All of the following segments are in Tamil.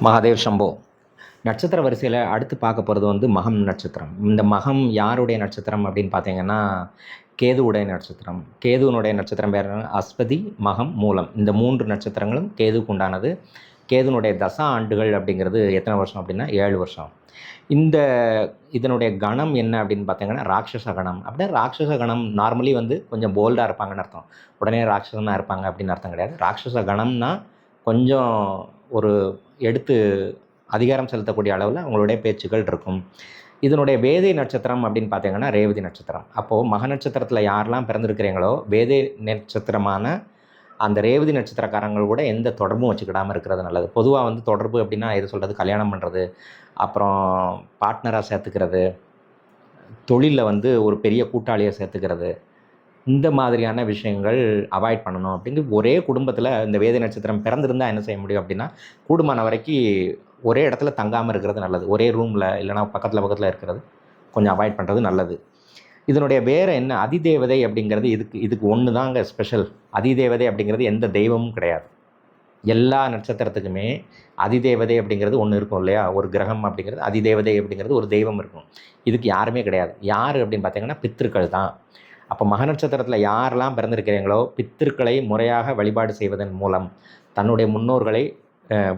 மகாதேவ் சம்போ. நட்சத்திர வரிசையில் அடுத்து பார்க்க போகிறது வந்து மகம் நட்சத்திரம். இந்த மகம் யாருடைய நட்சத்திரம் அப்படின்னு பார்த்தீங்கன்னா, கேதுவுடைய நட்சத்திரம். கேதுவனுடைய நட்சத்திரம் பேர் அஸ்வதி, மகம், மூலம். இந்த 3 நட்சத்திரங்களும் கேதுவுக்கு உண்டானது. கேதுனுடைய தசா ஆண்டுகள் அப்படிங்கிறது எத்தனை வருஷம் அப்படின்னா 7 வருஷம். இதனுடைய கணம் என்ன அப்படின்னு பார்த்தீங்கன்னா ராட்சச கணம். அப்படின்னா ராட்சச கணம் நார்மலி வந்து கொஞ்சம் போல்டாக இருப்பாங்கன்னு அர்த்தம். உடனே ராட்சசனாக இருப்பாங்க அப்படின்னு அர்த்தம் கிடையாது. ராட்சச கணம்னா கொஞ்சம் ஒரு எடுத்து அதிகாரம் செலுத்தக்கூடிய அளவில் அவங்களுடைய பேச்சுக்கள் இருக்கும். இதனுடைய வேதை நட்சத்திரம் அப்படின்னு பார்த்தீங்கன்னா ரேவதி நட்சத்திரம். அப்போது மக நட்சத்திரத்தில் யாரெல்லாம் பிறந்திருக்கிறீங்களோ வேதை நட்சத்திரமான அந்த ரேவதி நட்சத்திரக்காரங்கள் கூட எந்த தொடர்பும் வச்சுக்கிடாமல் இருக்கிறது நல்லது. பொதுவாக வந்து தொடர்பு அப்படின்னா எது சொல்கிறது, கல்யாணம் பண்ணுறது, அப்புறம் பார்ட்னராக சேர்த்துக்கிறது, தொழிலில் வந்து ஒரு பெரிய கூட்டாளியை சேர்த்துக்கிறது, இந்த மாதிரியான விஷயங்கள் அவாய்ட் பண்ணணும். அப்படிங்கிற ஒரே குடும்பத்தில் இந்த வேதை நட்சத்திரம் பிறந்திருந்தால் என்ன செய்ய முடியும் அப்படின்னா, கூடுமான வரைக்கும் ஒரே இடத்துல தங்காமல் இருக்கிறது நல்லது. ஒரே ரூமில் இல்லைனா பக்கத்தில் இருக்கிறது கொஞ்சம் அவாய்ட் பண்ணுறது நல்லது. இதனுடைய வேறு என்ன அதிதேவதை அப்படிங்கிறது இதுக்கு ஒன்று தாங்க ஸ்பெஷல். அதிதேவதை அப்படிங்கிறது எந்த தெய்வமும் கிடையாது. எல்லா நட்சத்திரத்துக்குமே அதிதேவதை அப்படிங்கிறது ஒன்று இருக்கும் இல்லையா? ஒரு கிரகம் அப்படிங்கிறது அதிதேவதை அப்படிங்கிறது ஒரு தெய்வம் இருக்கும். இதுக்கு யாருமே கிடையாது. யார் அப்படின்னு பார்த்தீங்கன்னா பித்திருக்கள் தான். அப்போ மக நட்சத்திரத்தில் யாரெல்லாம் பிறந்திருக்கிறீங்களோ பித்திருக்களை முறையாக வழிபாடு செய்வதன் மூலம், தன்னுடைய முன்னோர்களை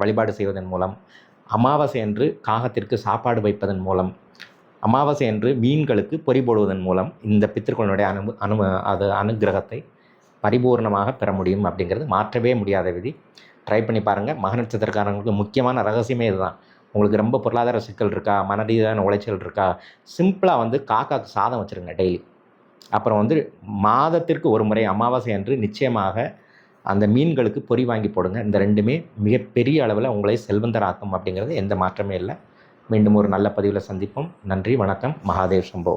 வழிபாடு செய்வதன் மூலம், அமாவாசை அன்று காகத்திற்கு சாப்பாடு வைப்பதன் மூலம், அமாவாசை அன்று மீன்களுக்கு பொறி போடுவதன் மூலம் இந்த பித்திருக்களுடைய அனுகிரகத்தை பரிபூர்ணமாக பெற முடியும். அப்படிங்கிறது மாற்றவே முடியாத விதி. ட்ரை பண்ணி பாருங்கள். மக நட்சத்திரக்காரங்களுக்கு முக்கியமான ரகசியமே இதுதான். உங்களுக்கு ரொம்ப பொருளாதார சிக்கல் இருக்கா, மனரீதியான உளைச்சல் இருக்கா, சிம்பிளாக வந்து காக்காக்கு சாதம் வச்சுருங்க டெய்லி. அப்புறம் வந்து மாதத்திற்கு ஒரு முறை அமாவாசை அன்று நிச்சயமாக அந்த மீன்களுக்கு பொறி வாங்கி போடுங்க. இந்த ரெண்டுமே மிகப்பெரிய அளவில் உங்களை செல்வந்தராக்கும். அப்படிங்கிறது எந்த மாற்றமே இல்லை. மீண்டும் ஒரு நல்ல பதிவில் சந்திப்போம். நன்றி, வணக்கம். மகாதேவ் சம்போ.